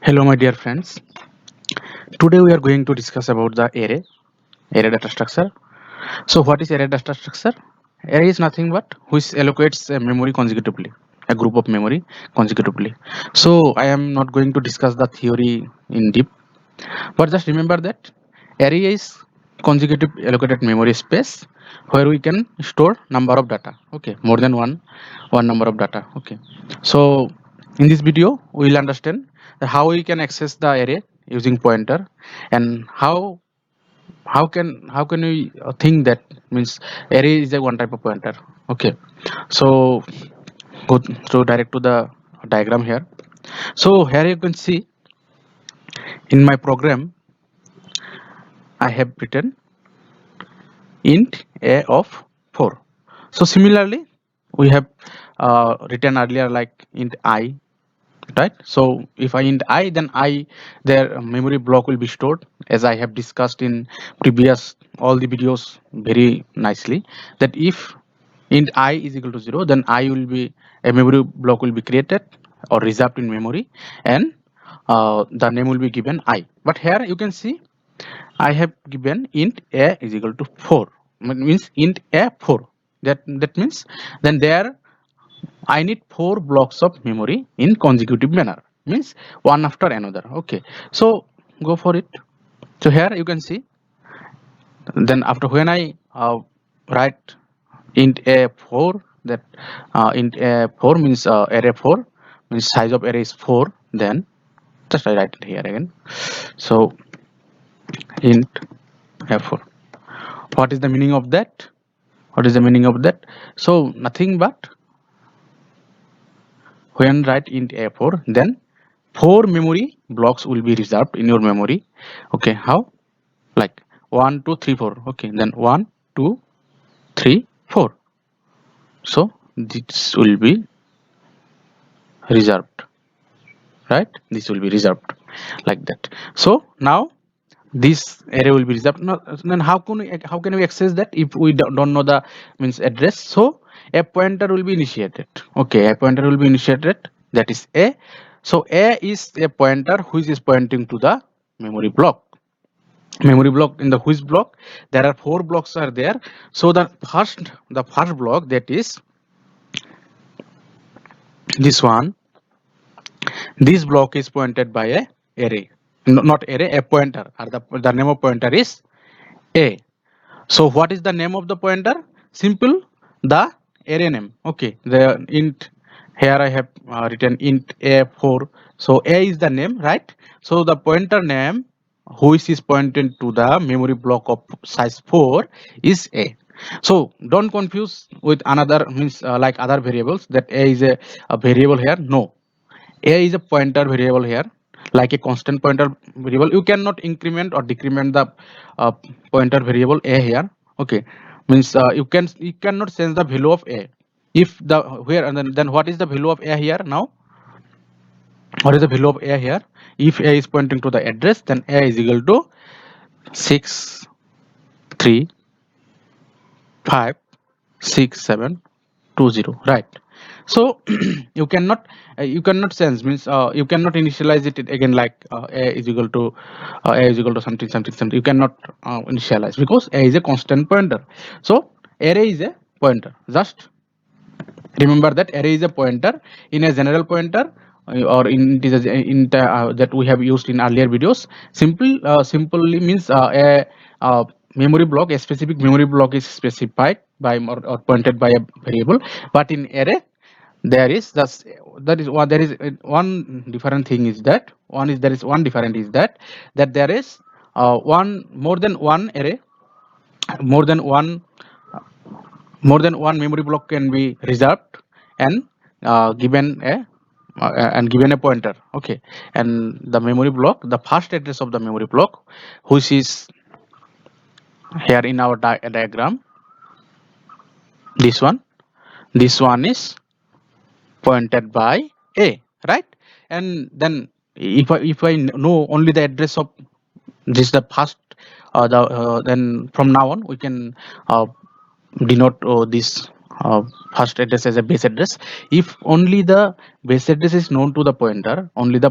Hello, my dear friends. Today we are going to discuss about the array data structure. So, what is array data structure? Array is nothing but which allocates a memory consecutively, a group of memory consecutively. So, I am not going to discuss the theory in deep, but just remember that array is consecutive allocated memory space where we can store number of data. Okay, more than one number of data. Okay, so in this video we will understand how we can access the array using pointer and how can we think that means array is a one type of pointer. Okay, so go direct to the diagram here. So here you can see in my program I have written int a of 4. So similarly we have written earlier like int I, right? So if I int I, then I their memory block will be stored, as I have discussed in previous all the videos very nicely, that if int I is equal to 0, then I will be a memory block will be created or reserved in memory, and the name will be given I. But here you can see I have given int a is equal to 4. Means int a 4. That means then there I need 4 blocks of memory in consecutive manner. Means one after another. Okay. So go for it. So here you can see. Then after when I write int a 4, that int a 4 means array 4 means size of array is 4. Then just I write it here again. So int a 4. What is the meaning of that? What is the meaning of that? So nothing but when write int a4, then 4 memory blocks will be reserved in your memory. Okay, how? Like 1 2 3 4. Okay, then 1 2 3 4. So this will be reserved, right? This will be reserved like that. So now this array will be reserved. Now, then how can we access that if we don't know the means address? So a pointer will be initiated. Okay, a pointer will be initiated, that is a. So a is a pointer which is pointing to the memory block. Memory block, in the which block there are 4 blocks are there. So the first block, that is this one, this block is pointed by a array. Not array, a pointer, or the name of pointer is a. So what is the name of the pointer? Simple, the array name. Okay, the int, here I have written int a4. So a is the name, right? So the pointer name which is pointing to the memory block of size 4 is a. So don't confuse with another means like other variables, that a is a variable here. No, a is a pointer variable here, like a constant pointer variable. You cannot increment or decrement the uh, pointer variable a here. Okay, means you cannot change the value of a. If the where and then what is the value of a here now? What is the value of a here? If a is pointing to the address, then a is equal to 6 3 5 6 7 2 0, right? So you cannot sense, means you cannot initialize it again like a is equal to something something something. You cannot initialize because a is a constant pointer. So array is a pointer. Just remember that array is a pointer. In a general pointer or that we have used in earlier videos, simply means a memory block, a specific memory block is specified by or pointed by a variable. But in array there is that is what there is one different thing is that one is there is one different is that there is one more than one array, more than one memory block can be reserved and given a pointer. Okay, and the memory block, the first address of the memory block, which is here in our diagram, this one is pointed by a, right? And then if I know only the address of this, the first then from now on we can denote this first address as a base address. If only the base address is known to the pointer, only the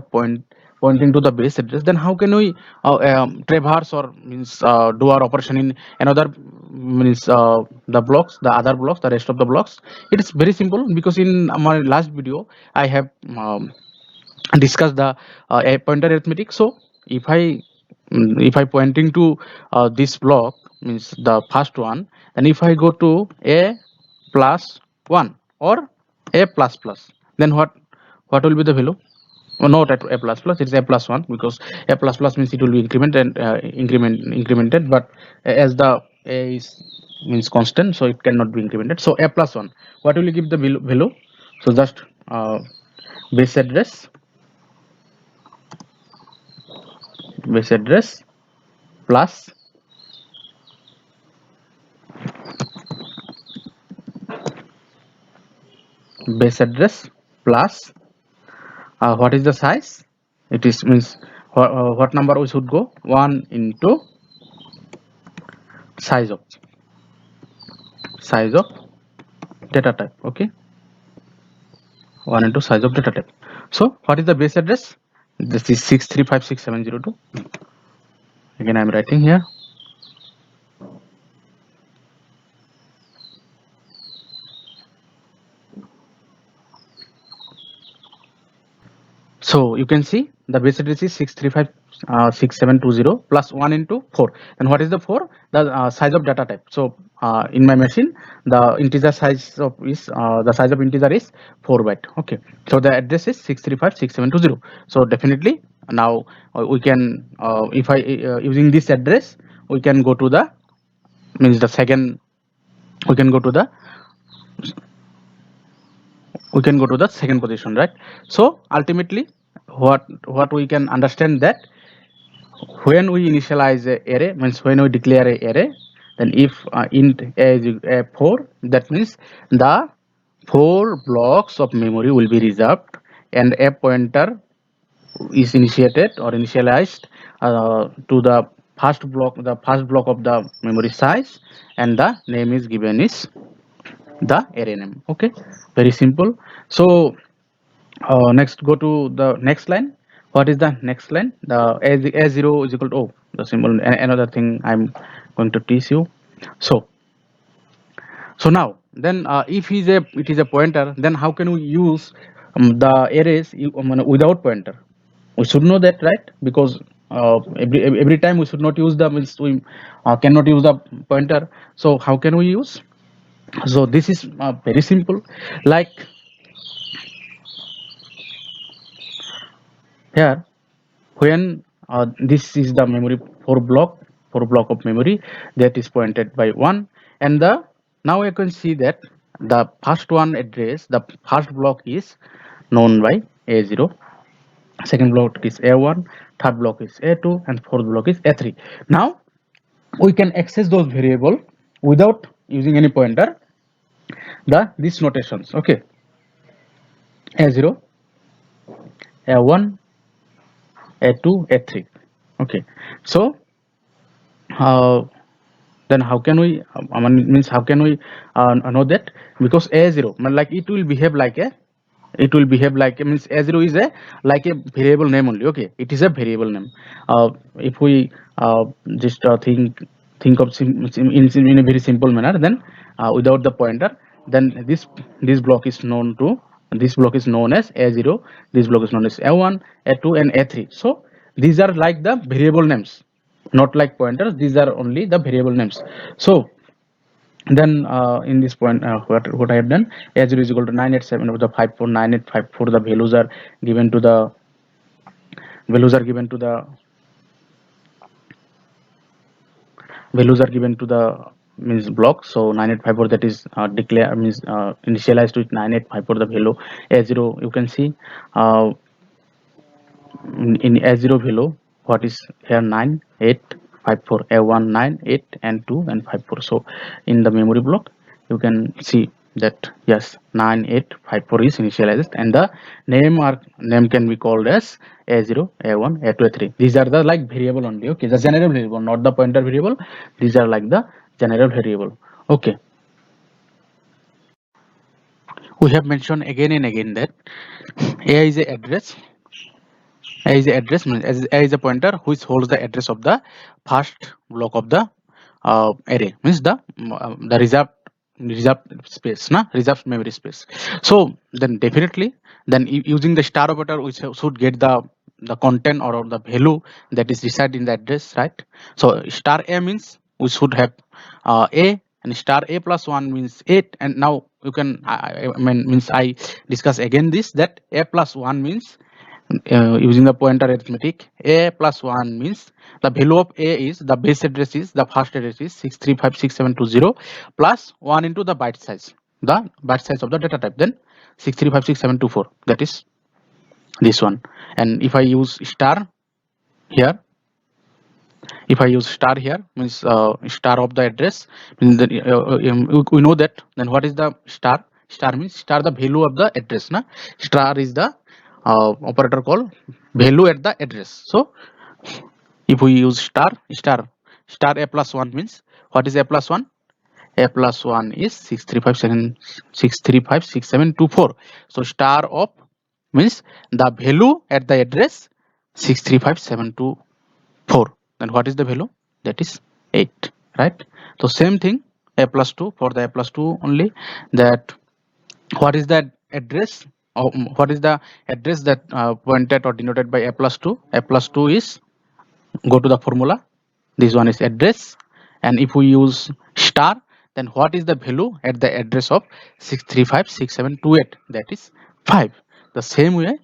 pointing to the base address, then how can we traverse or means do our operation in another means the blocks, the other blocks, the rest of the blocks? It is very simple, because in my last video I have discussed the a pointer arithmetic. So if I pointing to this block, means the first one, and if I go to a plus 1 or a plus plus, then what will be the value? Well, not at a plus plus, it's a plus 1, because a plus plus means it will be incremented, but as the a is means constant, so it cannot be incremented. So a plus 1, what will you give the value? So just base address plus base address plus what is the size? It is means what number we should go? 1 into size of data type. Okay, 1 into size of data type. So what is the base address? This is 6356702. Again I am writing here. So you can see the base address is 6356720 plus 1 into 4. And what is the 4? The size of data type. So in my machine, the integer size of is the size of integer is 4 byte. Okay. So the address is 6356720. So definitely now we can if I using this address, we can go to the means the second, we can go to the second position, right? So ultimately what we can understand that when we initialize a array, means when we declare a array, then if int a is a 4, that means the 4 blocks of memory will be reserved, and a pointer is initiated or initialized to the first block of the memory size, and the name is given is the array name. Okay, very simple. So next, go to the next line. What is the next line? The a0 is equal to, oh, the symbol. Another thing I'm going to teach you. So now then if it is a pointer, then how can we use the arrays without pointer? We should know that, right? Because every time we should not use the means we cannot use the pointer. So how can we use? So this is very simple. Like here, when this is the memory 4 block of memory that is pointed by 1, and the now you can see that the first one address, the first block is known by a0, second block is a1, third block is a2, and fourth block is a3. Now we can access those variable without using any pointer, the these notations. Okay, a0, a1, a2, a3. Okay, so then how can we means how can we know that? Because a0 like it will behave like a means a0 is a like a variable name only. Okay, it is a variable name. If we just think of in a very simple manner, then without the pointer, then this block is known to this block is known as a0, this block is known as a1, a2, and a3. So these are like the variable names, not like pointers. These are only the variable names. So then in this point what I have done, a0 is equal to 987 of the 549854. The values are given to the values are given to the means block. So 9854, that is declare means initialized with 9854 the value. A0 you can see in a0 value what is here, 9854, a1 98 and 2 and 54. So in the memory block you can see that yes, 9854 is initialized, and the name can be called as a0, a1, a2, a3. These are the like variable only. Okay, the general variable, not the pointer variable. These are like the general variable. Okay, we have mentioned again and again that a is a address, A is the address, means A is a pointer which holds the address of the first block of the array, means the reserved space, reserved memory space. So then definitely, then using the star operator, we should get the content or the value that is reside in the address, right? So star A means we should have A, and star A plus 1 means 8. And now you can I mean means I discuss again this, that A plus 1 means, using the pointer arithmetic, A plus 1 means the value of A is, the base address is, the first address is 6356720 plus 1 into the byte size of the data type, then 6356724, that is this one. And if I use star here, means star of the address, means we know that, then what is the star? Star means star the value of the address, star is the operator called value at the address. So if we use star A plus 1 means, what is A plus 1? A plus 1 is 6356724. So star of means the value at the address 6356724. Then what is the value? That is 8, right? So same thing, A plus 2, for the A plus 2 only, that what is the address, or what is the address that pointed or denoted by A plus 2? A plus 2 is, go to the formula, this one is address, and if we use star, then what is the value at the address of 6356728? That is 5. The same way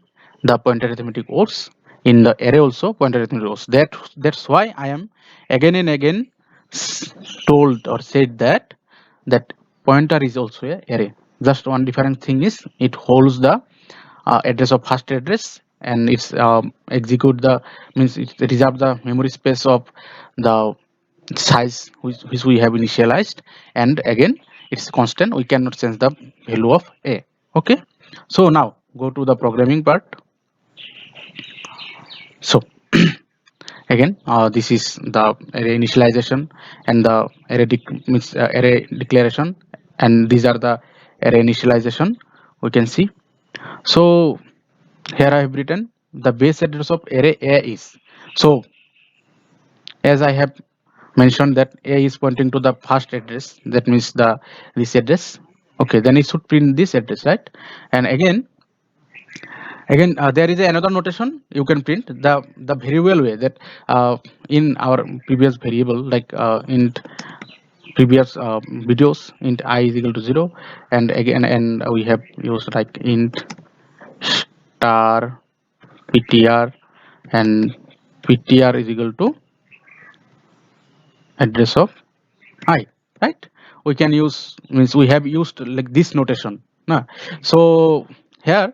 the pointer arithmetic works in the array also, pointer arithmetic works. That's why I am again and again told or said that pointer is also a array. Just one different thing is, it holds the address of first address, and it's execute the, means it reserve the memory space of the size which we have initialized, and again it's constant, we cannot change the value of A. Okay, so now go to the programming part. So again, this is the array initialization and the means array declaration, and these are the array initialization, we can see. So here I have written the base address of array A is, so as I have mentioned that A is pointing to the first address, that means this address. Okay, then it should print this address, right? And again there is another notation you can print the variable way, that in our previous variable, like in previous videos, int I is equal to 0, and again, and we have used like int star ptr, and ptr is equal to address of I, right? We can use, means we have used like this notation, so here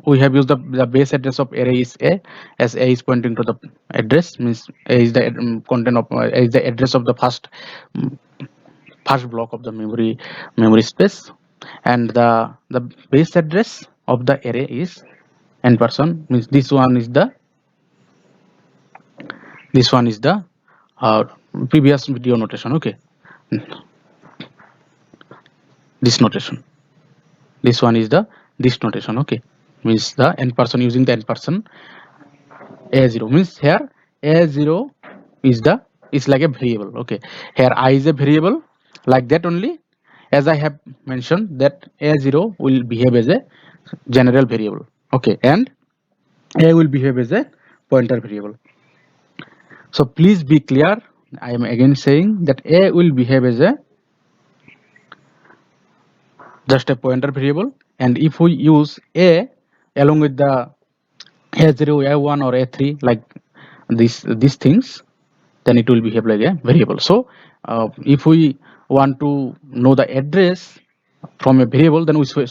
we have used the base address of array is A, as A is pointing to the address, means A is the content of A is the address of the um, first block of the memory space, and the base address of the array is n person, means this one is the uh, previous video notation. Okay, this notation, this one is this notation. Okay, means the n person, using the n person a0, means here a0 is like a variable. Okay, here I is a variable, like that only, as I have mentioned that a0 will behave as a general variable. Okay, and a will behave as a pointer variable. So please be clear, I am again saying that a will behave as a just a pointer variable, and if we use a along with the a0, a1 or a3, like these things, then it will behave like a variable. So if we want to know the address from a variable, then we should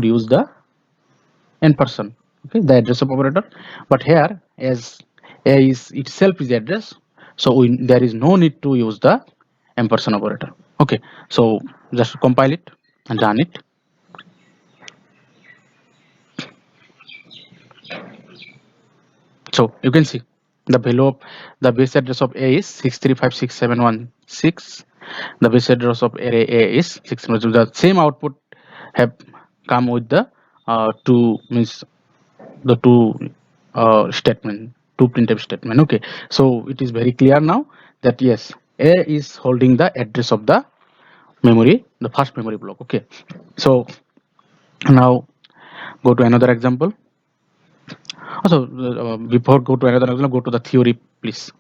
use the n person, okay, the address of operator. But here, as a is itself is address, so there is no need to use the n person operator. Okay, so just compile it and run it. So you can see the value of the base address of A is 6356716. The base address of array A is 6. The same output have come with the two, means the two printf statement. Okay, so it is very clear now that yes, A is holding the address of the memory, the first memory block. Okay, so now go to another example. Also, before go to another example, go to the theory, please.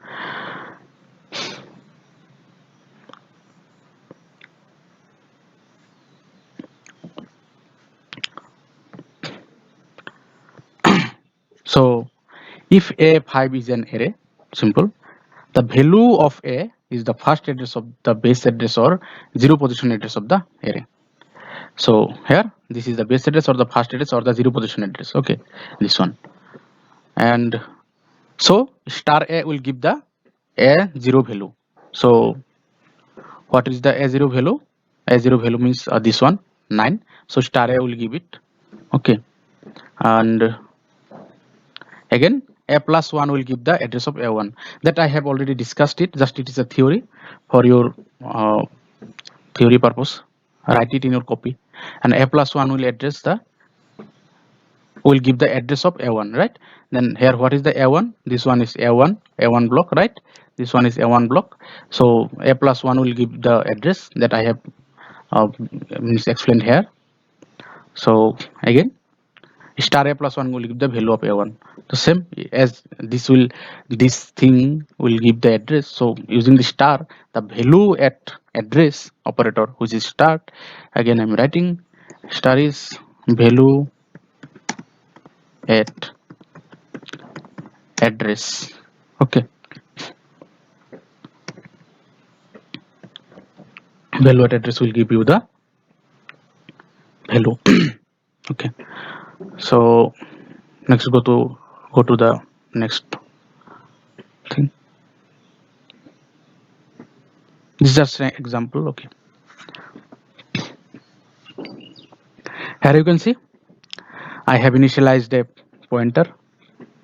So, if A5 is an array, simple, the value of A is the first address of the base address or zero position address of the array. So here, this is the base address or the first address or the zero position address. Okay, this one. And so star A will give the A0 value. So what is the A0 value? A0 value means this one, 9. So star A will give it. Okay, and again A plus 1 will give the address of A1. That I have already discussed it. Just it is a theory for your theory purpose. Write it in your copy. And A plus 1 will address the will give the address of A1, right? Then here, what is the A1? This one is A1 block, right? This one is A1 block. So A plus 1 will give the address that I have explained here. So again, star A plus 1 will give the value of A1. The same as this thing will give the address. So using the star, the value at address operator, which is start, again I'm writing star is value at address. Okay, value at address will give you the value. Okay, so next go to the next thing. This is just an example. Okay, here you can see I have initialized a pointer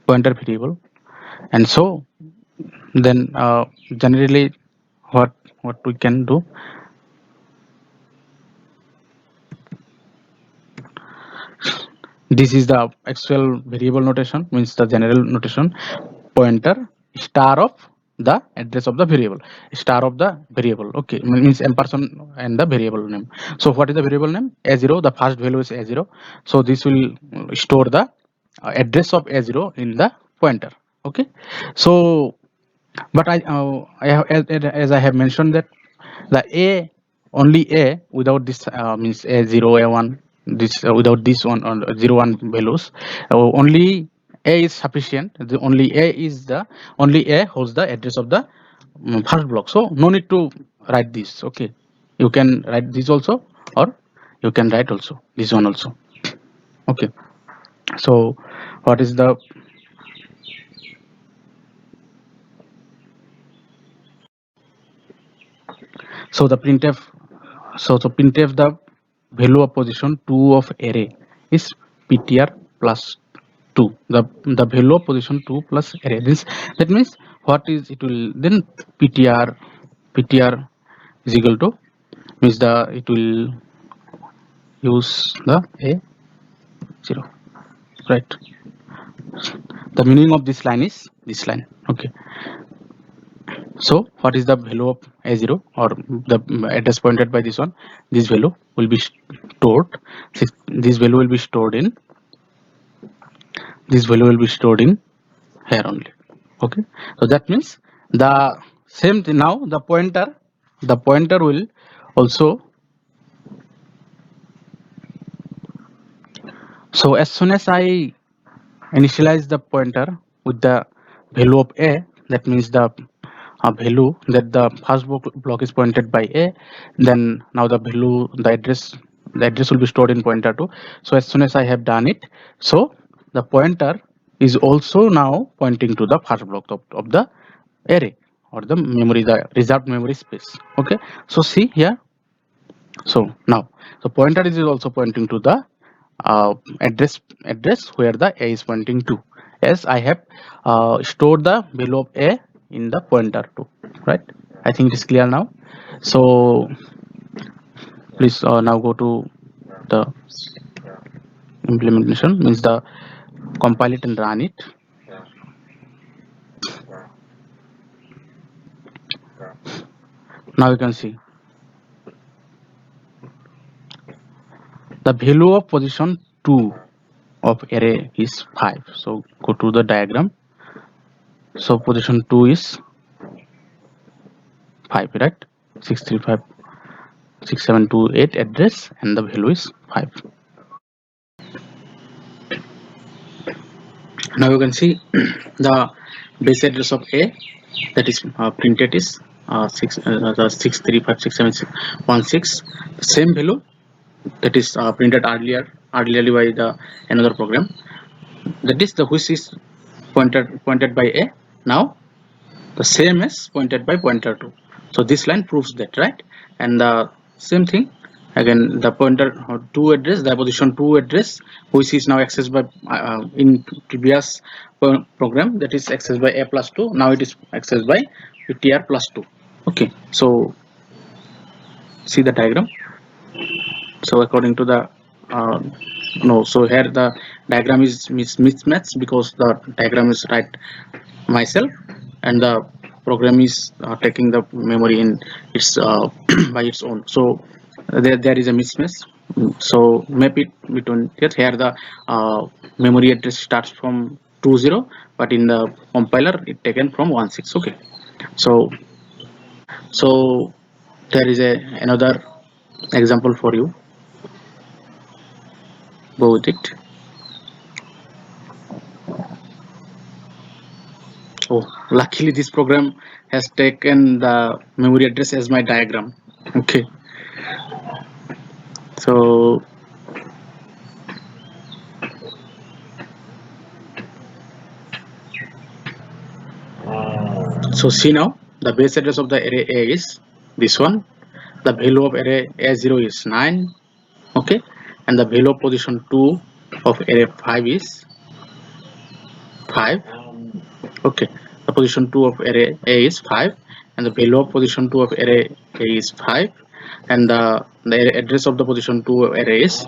variable, and so then generally what we can do, this is the actual variable notation, means the general notation, pointer star of the address of the variable, star of the variable. Okay, means ampersand and the variable name. So what is the variable name? A0, the first value is A0. So this will store the address of A0 in the pointer. Okay, so but I have, as I have mentioned, that the A, only A without this means A0, A1, this without this one on 0, 1 values, only A is sufficient. The only A is the only A holds the address of the first block. So no need to write this. Okay, you can write this also, or you can write also this one also. Okay, so what is the so the printf printf, the value of position 2 of array is ptr plus 2. The value of position 2 plus array, this that means what is it will then ptr is equal to, means the it will use the A0, right? The meaning of this line is this line. Okay, so what is the value of A0 or the address pointed by this one? This value will be stored. This value will be stored in here only. Okay, so that means the same thing. Now the pointer will also, so as soon as I initialize the pointer with the value of A, that means the value that the first block is pointed by A, then now the value, the address will be stored in pointer 2. So as soon as I have done it, so the pointer is also now pointing to the first block of the array or the memory, the reserved memory space. Okay, so see here, so now the pointer is also pointing to the address where the A is pointing to, as I have stored the value of A in the pointer to, right? I think it is clear now. So please now go to the implementation, means the compile it and run it. Now you can see the value of position 2 of array is 5. So go to the diagram. So position 2 is 5, right? 635 6728 address, and the value is 5. Now you can see the base address of A that is printed is the 6356716, same value that is printed earlierly by the another program, that is the which is pointed by A. Now the same as pointed by pointer 2. So this line proves that, right? And the same thing again, the pointer 2 address, the position 2 address, which is now accessed by in previous program, that is accessed by A plus 2. Now it is accessed by ptr plus 2. Okay, so see the diagram. So according to the no, so here the diagram is mismatched because the diagram is right myself, and the program is taking the memory in its by its own. So there is a mismatch. So map it between here the memory address starts from 20, but in the compiler it taken from 16. Okay, so there is another example for you. Go with it. Oh, luckily this program has taken the memory address as my diagram. Okay, so see now the base address of the array A is this one. The value of array A0 is 9. Okay, and the value of position 2 of array 5 is 5. Okay, the position 2 of array A is 5, and the value of position 2 of array A is 5, and the address of the position 2 of array is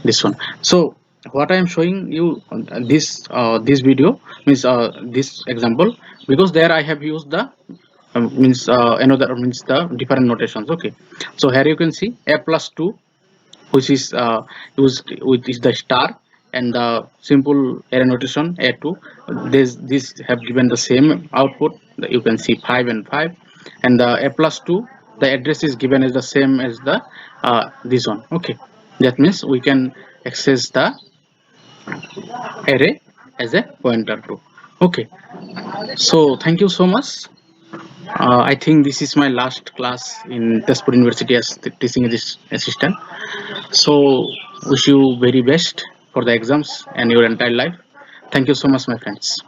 this one. So what I am showing you this video means this example, because there I have used the means another means the different notations. Okay, so here you can see A plus 2, which is used with is the star, and the simple array notation A2. This have given the same output. You can see 5 and 5, and the A plus 2, the address is given as the same as the this one. Okay, that means we can access the array as a pointer to. Okay, so thank you so much. I think this is my last class in Tezpur University as the teaching assistant. So wish you very best for the exams and your entire life. Thank you so much, my friends.